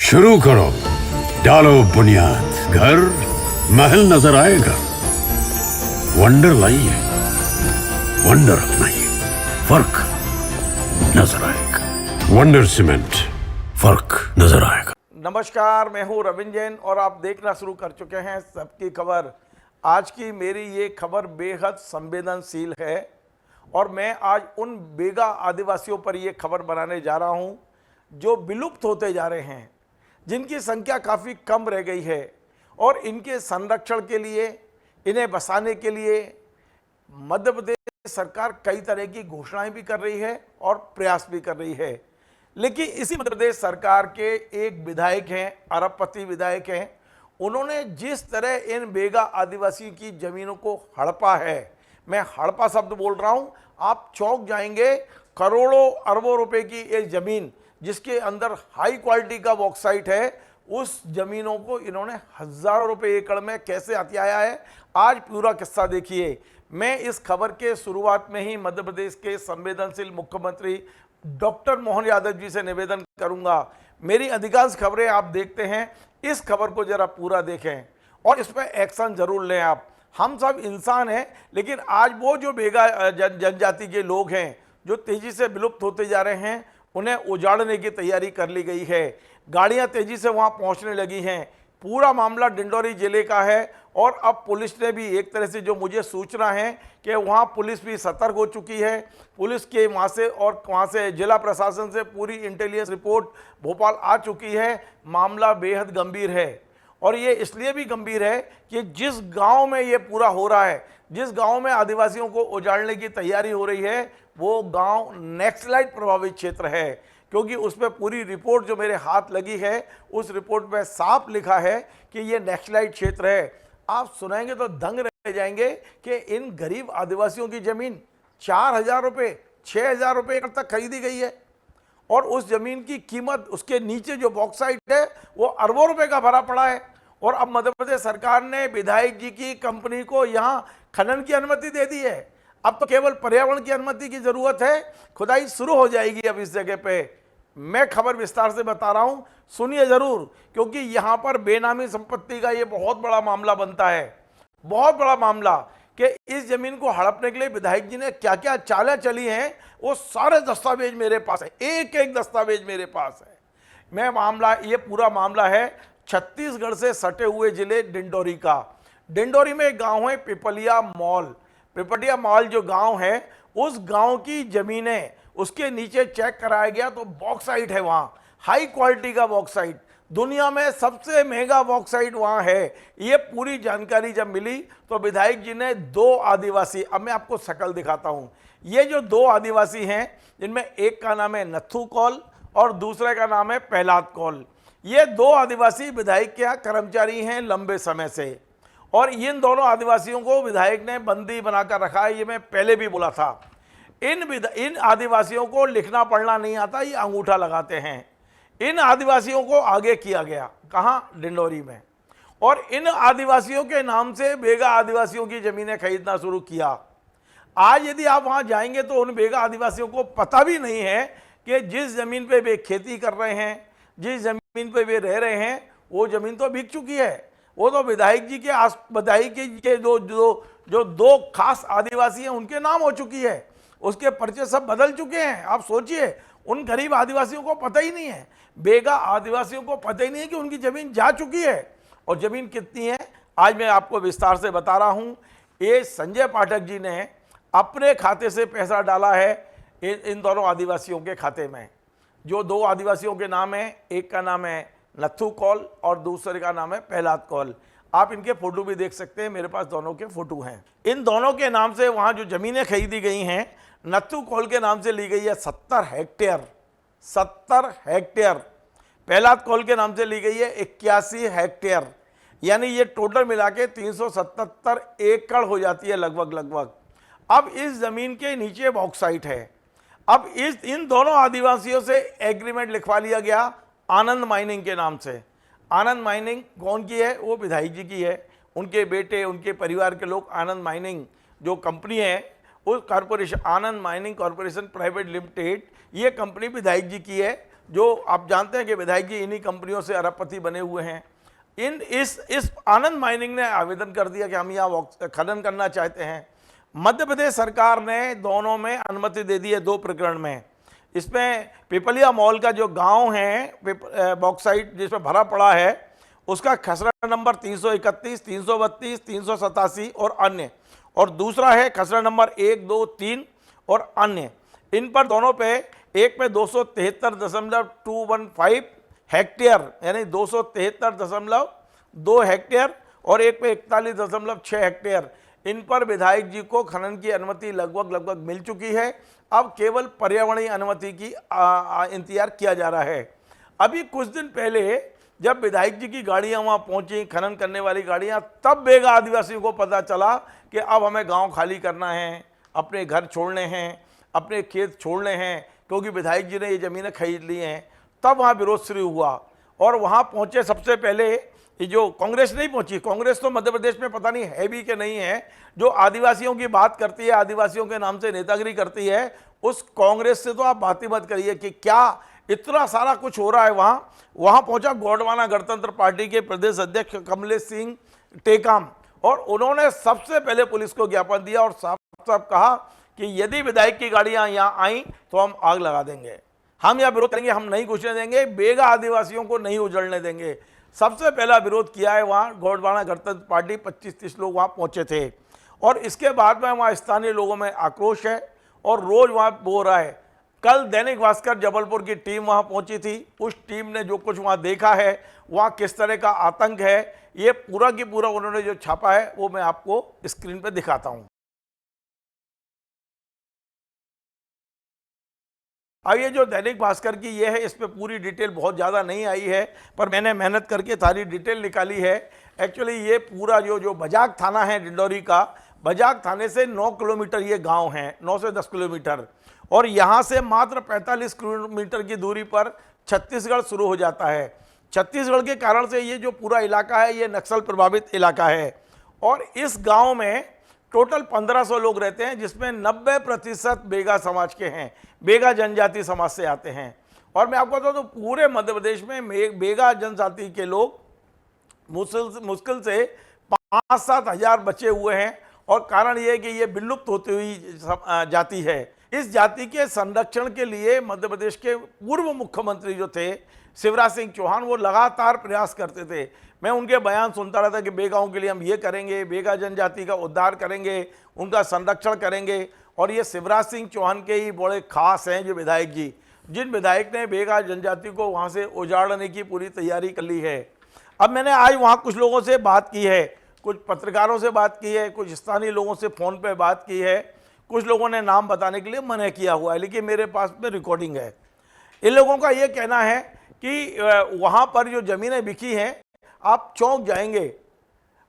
शुरू करो, डालो बुनियाद, घर महल नजर आएगा। वंडर लाइए, वंडर अपनाइए, फर्क नजर आएगा। वंडर सीमेंट, फर्क नजर आएगा। नमस्कार, मैं हूं रविंद्र जैन और आप देखना शुरू कर चुके हैं सबकी खबर। आज की मेरी ये खबर बेहद संवेदनशील है और मैं आज उन बेगा आदिवासियों पर ये खबर बनाने जा रहा हूं जो विलुप्त होते जा रहे हैं, जिनकी संख्या काफ़ी कम रह गई है और इनके संरक्षण के लिए, इन्हें बसाने के लिए मध्य प्रदेश सरकार कई तरह की घोषणाएं भी कर रही है और प्रयास भी कर रही है। लेकिन इसी मध्य प्रदेश सरकार के एक विधायक हैं, अरबपति विधायक हैं, उन्होंने जिस तरह इन बेगा आदिवासियों की जमीनों को हड़पा है, मैं हड़पा शब्द बोल रहा हूं, आप चौंक जाएंगे। करोड़ों अरबों रुपए की एक जमीन जिसके अंदर हाई क्वालिटी का बॉक्साइट है, उस जमीनों को इन्होंने हजारों रुपए एकड़ में कैसे हथियाया है, आज पूरा किस्सा देखिए। मैं इस खबर के शुरुआत में ही मध्य प्रदेश के संवेदनशील मुख्यमंत्री डॉक्टर मोहन यादव जी से निवेदन करूंगा, मेरी अधिकांश खबरें आप देखते हैं, इस खबर को जरा पूरा देखें और इस पर एक्शन जरूर लें। आप हम सब इंसान हैं, लेकिन आज वो जो बेगा जनजाति के लोग हैं जो तेजी से विलुप्त होते जा रहे हैं, उन्हें उजाड़ने की तैयारी कर ली गई है। गाड़ियां तेजी से वहां पहुंचने लगी हैं। पूरा मामला डिंडोरी जिले का है और अब पुलिस ने भी एक तरह से, जो मुझे सूचना है कि वहां पुलिस भी सतर्क हो चुकी है। पुलिस के वहां से और वहां से जिला प्रशासन से पूरी इंटेलिजेंस रिपोर्ट भोपाल आ चुकी है। मामला बेहद गंभीर है और ये इसलिए भी गंभीर है कि जिस गांव में ये पूरा हो रहा है, जिस गांव में आदिवासियों को उजाड़ने की तैयारी हो रही है, वो गांव नक्सलाइट प्रभावित क्षेत्र है, क्योंकि उस पर पूरी रिपोर्ट जो मेरे हाथ लगी है, उस रिपोर्ट में साफ लिखा है कि ये नक्सलाइट क्षेत्र है। आप सुनेंगे तो दंग रह जाएंगे कि इन गरीब आदिवासियों की जमीन 4,000 रुपये, 6,000 रुपये एकड़ तक खरीदी गई है और उस जमीन की कीमत, उसके नीचे जो बॉक्साइट है वो अरबों रुपए का भरा पड़ा है। और अब मध्य प्रदेश सरकार ने विधायक जी की कंपनी को यहाँ खनन की अनुमति दे दी है। अब तो केवल पर्यावरण की अनुमति की जरूरत है, खुदाई शुरू हो जाएगी अब इस जगह पे। मैं खबर विस्तार से बता रहा हूं, सुनिए जरूर, क्योंकि यहां पर बेनामी संपत्ति का ये बहुत बड़ा मामला बनता है, बहुत बड़ा मामला कि इस जमीन को हड़पने के लिए विधायक जी ने क्या क्या चालें चली हैं, वो सारे दस्तावेज मेरे पास है, एक एक दस्तावेज मेरे पास है। ये पूरा मामला है छत्तीसगढ़ से सटे हुए जिले डिंडोरी का। डिंडोरी में एक गांव है पिपलिया मॉल। पिपलिया मॉल जो गांव है, उस गांव की जमीनें, उसके नीचे चेक कराया गया तो बॉक्साइट है वहां, हाई क्वालिटी का बॉक्साइट, दुनिया में सबसे महंगा बॉक्साइट वहां है। ये पूरी जानकारी जब मिली तो विधायक जी ने दो आदिवासी, अब मैं आपको शक्ल दिखाता हूं, ये जो दो आदिवासी हैं, जिनमें एक का नाम है नथु कौल और दूसरे का नाम है प्रहलाद कौल, ये दो आदिवासी विधायक के यहाँ कर्मचारी हैं लंबे समय से और इन दोनों आदिवासियों को विधायक ने बंदी बनाकर रखा है। ये मैं पहले भी बोला था। इन आदिवासियों को लिखना पढ़ना नहीं आता, ये अंगूठा लगाते हैं। इन आदिवासियों को आगे किया गया, कहाँ? डिंडोरी में। और इन आदिवासियों के नाम से बेगा आदिवासियों की जमीनें खरीदना शुरू किया। आज यदि आप वहां जाएंगे तो उन बेगा आदिवासियों को पता भी नहीं है कि जिस जमीन पे वे खेती कर रहे हैं, जिस जमीन पे वे रह रहे हैं, वो जमीन तो बिक चुकी है। वो तो विधायक जी के जो दो खास आदिवासी हैं, उनके नाम हो चुकी है, उसके पर्चे सब बदल चुके हैं। आप सोचिए, उन गरीब आदिवासियों को पता ही नहीं है, बेगा आदिवासियों को पता ही नहीं है कि उनकी जमीन जा चुकी है। और जमीन कितनी है, आज मैं आपको विस्तार से बता रहा हूं। ये संजय पाठक जी ने अपने खाते से पैसा डाला है इन दोनों आदिवासियों के खाते में। जो दो आदिवासियों के नाम है, एक का नाम है नथु कौल और दूसरे का नाम है प्रहलाद कौल। आप इनके फोटो भी देख सकते हैं, मेरे पास दोनों के फोटो हैं। इन दोनों के नाम से वहां जो जमीनें खरीदी गई हैं, नथु कौल के नाम से ली गई है 70 हेक्टेयर, 70 हेक्टेयर। प्रहलाद कौल के नाम से ली गई है 81 हेक्टेयर, यानी ये टोटल मिला के 377 एकड़ हो जाती है लगभग। अब इस जमीन के नीचे बॉक्साइट है। अब इन दोनों आदिवासियों से एग्रीमेंट लिखवा लिया गया आनंद माइनिंग के नाम से। आनंद माइनिंग कौन की है? वो विधायक जी की है, उनके बेटे, उनके परिवार के लोग आनंद माइनिंग जो कंपनी है, उस कॉरपोरेशन, आनंद माइनिंग कॉरपोरेशन प्राइवेट लिमिटेड, ये कंपनी विधायक जी की है। जो आप जानते हैं कि विधायक जी इन्हीं कंपनियों से अरबपति बने हुए हैं। इस आनंद माइनिंग ने आवेदन कर दिया कि हम यहाँ खनन करना चाहते हैं। मध्य प्रदेश सरकार ने दोनों में अनुमति दे दी है, 2 प्रकरण में। इसमें पिपलिया मॉल का जो गांव है बॉक्साइट जिसमें भरा पड़ा है, उसका खसरा नंबर 331, 332, 387 और अन्य, और दूसरा है खसरा नंबर 1, 2, 3 और अन्य। इन पर दोनों पे एक पे 273.215 हेक्टेयर यानी 273.2 हेक्टेयर और एक पे 41.6 हेक्टेयर, इन पर विधायक जी को खनन की अनुमति लगभग मिल चुकी है। अब केवल पर्यावरणीय अनुमति की इंतजार किया जा रहा है। अभी कुछ दिन पहले जब विधायक जी की गाड़ियां वहां पहुंची, खनन करने वाली गाड़ियां, तब बेगा आदिवासियों को पता चला कि अब हमें गांव खाली करना है, अपने घर छोड़ने हैं, अपने खेत छोड़ने हैं, क्योंकि विधायक जी ने ये ज़मीनें खरीद ली हैं। तब वहाँ विरोध शुरू हुआ और वहाँ पहुँचे सबसे पहले ये जो कांग्रेस नहीं पहुँची। कांग्रेस तो मध्य प्रदेश में पता नहीं है भी कि नहीं है, जो आदिवासियों की बात करती है, आदिवासियों के नाम से नेतागिरी करती है, उस कांग्रेस से तो आप बात ही मत करिए कि क्या इतना सारा कुछ हो रहा है। वहाँ पहुँचा गोंडवाना गणतंत्र पार्टी के प्रदेश अध्यक्ष कमलेश सिंह टेकाम, और उन्होंने सबसे पहले पुलिस को ज्ञापन दिया और साफ साफ कहा कि यदि विधायक की गाड़ियां यहाँ आई तो हम आग लगा देंगे, हम यहाँ विरोध करेंगे, हम नहीं घुसने देंगे, बेगा आदिवासियों को नहीं उजड़ने देंगे। सबसे पहला विरोध किया है वहाँ गोंडवाना गणतंत्र पार्टी, 25-30 लोग वहाँ पहुँचे थे। और इसके बाद में वहाँ स्थानीय लोगों में आक्रोश है और रोज वहाँ बो रहा है। कल दैनिक भास्कर जबलपुर की टीम वहाँ पहुँची थी। उस टीम ने जो कुछ वहाँ देखा है, वहाँ किस तरह का आतंक है, ये पूरा की पूरा उन्होंने जो छापा है वो मैं आपको स्क्रीन पर दिखाता हूँ। अब ये जो दैनिक भास्कर की ये है, इस पर पूरी डिटेल बहुत ज़्यादा नहीं आई है, पर मैंने मेहनत करके सारी डिटेल निकाली है। एक्चुअली ये पूरा जो बजाग थाना है डिंडौरी का, बजाग थाने से 9 किलोमीटर ये गांव है, 9 से 10 किलोमीटर, और यहाँ से मात्र 45 किलोमीटर की दूरी पर छत्तीसगढ़ शुरू हो जाता है। छत्तीसगढ़ के कारण से ये जो पूरा इलाका है ये नक्सल प्रभावित इलाका है। और इस गाँव में टोटल 1500 लोग रहते हैं, जिसमें 90% बेगा समाज के हैं, बेगा जनजाति समाज से आते हैं। और मैं आपको बता दूं पूरे मध्य प्रदेश में बेगा जनजाति के लोग मुश्किल से 5-7 हज़ार बचे हुए हैं। और कारण ये है कि ये विलुप्त होती हुई जाति है। इस जाति के संरक्षण के लिए मध्य प्रदेश के पूर्व मुख्यमंत्री जो थे शिवराज सिंह चौहान, वो लगातार प्रयास करते थे। मैं उनके बयान सुनता रहता कि बेगाओं के लिए हम ये करेंगे, बेगा जनजाति का उद्धार करेंगे, उनका संरक्षण करेंगे। और ये शिवराज सिंह चौहान के ही बड़े खास हैं जो विधायक जी, जिन विधायक ने बेगा जनजाति को वहाँ से उजाड़ने की पूरी तैयारी कर ली है। अब मैंने आज वहाँ कुछ लोगों से बात की है, कुछ पत्रकारों से बात की है, कुछ स्थानीय लोगों से फ़ोन पर बात की है, कुछ लोगों ने नाम बताने के लिए मना किया हुआ है, लेकिन मेरे पास में रिकॉर्डिंग है। इन लोगों का ये कहना है कि वहाँ पर जो ज़मीनें बिकी हैं, आप चौंक जाएंगे।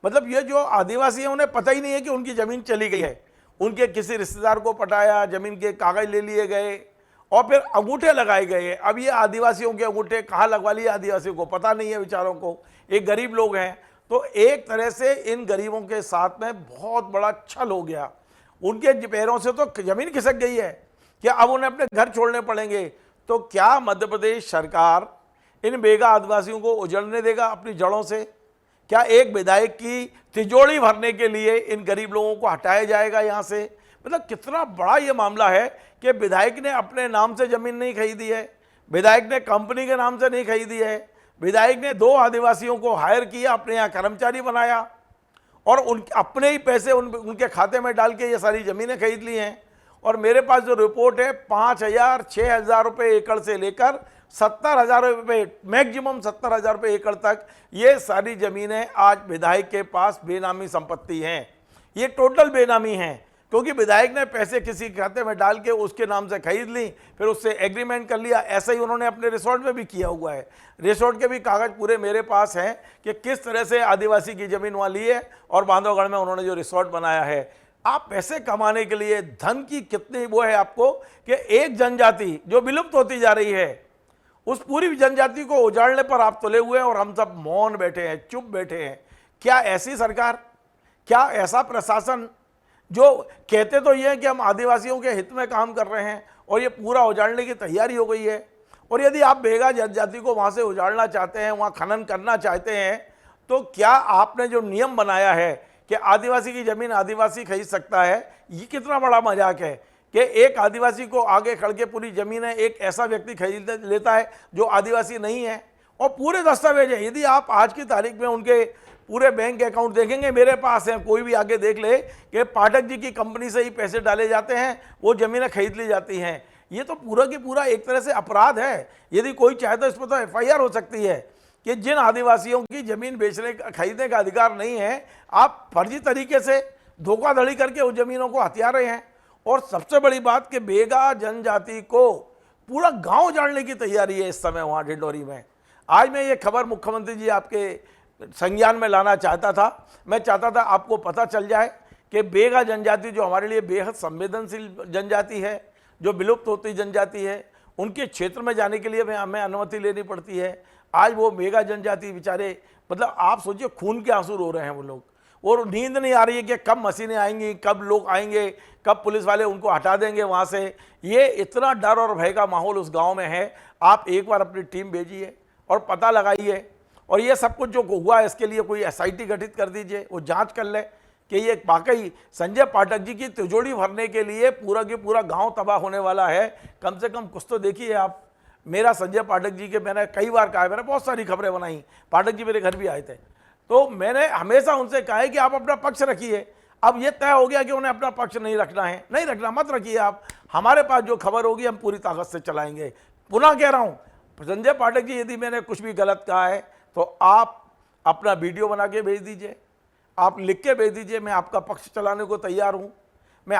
मतलब ये जो आदिवासी हैं उन्हें पता ही नहीं है कि उनकी ज़मीन चली गई है। उनके किसी रिश्तेदार को पटाया, ज़मीन के कागज़ ले लिए गए और फिर अंगूठे लगाए गए। अब ये आदिवासियों के अंगूठे कहाँ लगवा लिए आदिवासियों को पता नहीं है बेचारों को, एक गरीब लोग हैं। तो एक तरह से इन गरीबों के साथ में बहुत बड़ा छल हो गया। उनके पैरों से तो ज़मीन खिसक गई है कि अब उन्हें अपने घर छोड़ने पड़ेंगे। तो क्या मध्य प्रदेश सरकार इन बेगा आदिवासियों को उजड़ने देगा अपनी जड़ों से? क्या एक विधायक की तिजोरी भरने के लिए इन गरीब लोगों को हटाया जाएगा यहाँ से? मतलब कितना बड़ा ये मामला है कि विधायक ने अपने नाम से ज़मीन नहीं खरीदी है, विधायक ने कंपनी के नाम से नहीं खरीदी है, विधायक ने 2 आदिवासियों को हायर किया, अपने यहाँ कर्मचारी बनाया और अपने ही पैसे उनके खाते में डाल के ये सारी ज़मीनें खरीद ली हैं। और मेरे पास जो रिपोर्ट है 5,000 6,000 रुपये एकड़ से लेकर 70,000 रुपये, मैक्सिमम 70,000 रुपये एकड़ तक ये सारी ज़मीनें आज विधायक के पास बेनामी संपत्ति हैं। ये टोटल बेनामी हैं क्योंकि विधायक ने पैसे किसी खाते में डाल के उसके नाम से खरीद ली, फिर उससे एग्रीमेंट कर लिया। ऐसा ही उन्होंने अपने रिसोर्ट में भी किया हुआ है। रिसोर्ट के भी कागज़ पूरे मेरे पास हैं कि किस तरह से आदिवासी की ज़मीन वहाँ ली है और बांधवगढ़ में उन्होंने जो रिसोर्ट बनाया है। आप पैसे कमाने के लिए धन की कितनी वो है आपको कि एक जनजाति जो विलुप्त होती जा रही है उस पूरी जनजाति को उजाड़ने पर आप तुले हुए हैं और हम सब मौन बैठे हैं, चुप बैठे हैं। क्या ऐसी सरकार, क्या ऐसा प्रशासन जो कहते तो ये है कि हम आदिवासियों के हित में काम कर रहे हैं और ये पूरा उजाड़ने की तैयारी हो गई है? और यदि आप बेगा जनजाति को वहाँ से उजाड़ना चाहते हैं, वहाँ खनन करना चाहते हैं, तो क्या आपने जो नियम बनाया है कि आदिवासी की ज़मीन आदिवासी खरीद सकता है, ये कितना बड़ा मजाक है कि एक आदिवासी को आगे खड़ के पूरी ज़मीनें एक ऐसा व्यक्ति खरीद लेता है जो आदिवासी नहीं है, और पूरे दस्तावेज हैं। यदि आप आज की तारीख में उनके पूरे बैंक अकाउंट देखेंगे, मेरे पास हैं, कोई भी आगे देख ले कि पाठक जी की कंपनी से ही पैसे डाले जाते हैं, वो ज़मीनें खरीद ली जाती हैं। ये तो पूरा की पूरा एक तरह से अपराध है। यदि कोई चाहे तो इस पर तो FIR हो सकती है कि जिन आदिवासियों की ज़मीन बेचने खरीदने का अधिकार नहीं है, आप फर्जी तरीके से धोखाधड़ी करके उस ज़मीनों को हथिया रहे हैं। और सबसे बड़ी बात कि बेगा जनजाति को पूरा गांव जाड़ने की तैयारी है इस समय वहाँ ढिंडोरी में। आज मैं ये खबर मुख्यमंत्री जी आपके संज्ञान में लाना चाहता था। मैं चाहता था आपको पता चल जाए कि बेगा जनजाति जो हमारे लिए बेहद संवेदनशील जनजाति है, जो विलुप्त होती जनजाति है, उनके क्षेत्र में जाने के लिए हमें अनुमति लेनी पड़ती है। आज वो बेगा जनजाति बेचारे, मतलब आप सोचिए खून के आंसू रो रहे हैं वो लोग, और नींद नहीं आ रही है कि कब मशीनें आएंगी, कब लोग आएंगे, कब पुलिस वाले उनको हटा देंगे वहाँ से। ये इतना डर और भय का माहौल उस गाँव में है। आप एक बार अपनी टीम भेजिए और पता लगाइए, और ये सब कुछ जो हुआ है इसके लिए कोई SIT गठित कर दीजिए, वो जांच कर ले कि ये वाकई संजय पाठक जी की तिजोरी भरने के लिए पूरा के पूरा गांव तबाह होने वाला है। कम से कम कुछ तो देखिए आप। मेरा संजय पाठक जी के, मैंने कई बार कहा है, मैंने बहुत सारी खबरें बनाई, पाठक जी मेरे घर भी आए थे, तो मैंने हमेशा उनसे कहा है कि आप अपना पक्ष रखिए। अब ये तय हो गया कि उन्हें अपना पक्ष नहीं रखना है, नहीं रखना, मत रखिए आप। हमारे पास जो खबर होगी हम पूरी ताकत से चलाएंगे। पुनः कह रहा हूँ, संजय पाठक जी यदि मैंने कुछ भी गलत कहा है तो आप अपना वीडियो बना के भेज दीजिए, आप लिख के भेज दीजिए, मैं आपका पक्ष चलाने को तैयार हूँ। मैं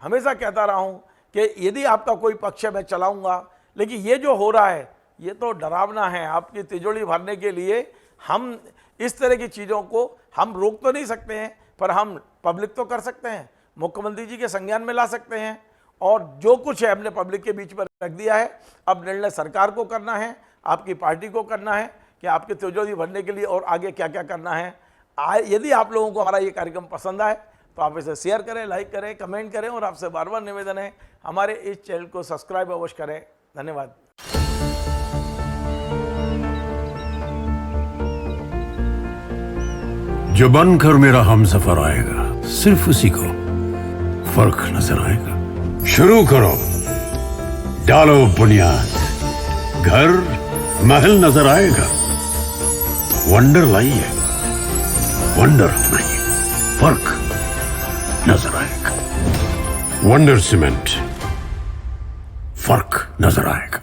हमेशा कहता रहा हूँ कि यदि आपका कोई पक्ष है मैं चलाऊँगा, लेकिन ये जो हो रहा है ये तो डरावना है। आपकी तिजोरी भरने के लिए हम इस तरह की चीज़ों को हम रोक तो नहीं सकते हैं, पर हम पब्लिक तो कर सकते हैं, मुख्यमंत्री जी के संज्ञान में ला सकते हैं, और जो कुछ है हमने पब्लिक के बीच में रख दिया है। अब निर्णय सरकार को करना है, आपकी पार्टी को करना है कि आपके तिजोरी भरने के लिए और आगे क्या क्या करना है। यदि आप लोगों को हमारा ये कार्यक्रम पसंद आए तो आप इसे शेयर करें, लाइक करें, कमेंट करें, और आपसे बार बार निवेदन है हमारे इस चैनल को सब्सक्राइब अवश्य करें। धन्यवाद। जो बनकर मेरा हमसफर आएगा, सिर्फ उसी को फर्क नजर आएगा। शुरू करो, डालो बुनियाद, घर महल नजर आएगा। वंडर लाइए, वंडर अपनाइए, फर्क नजर आएगा। वंडर सीमेंट, फर्क नजर आएगा।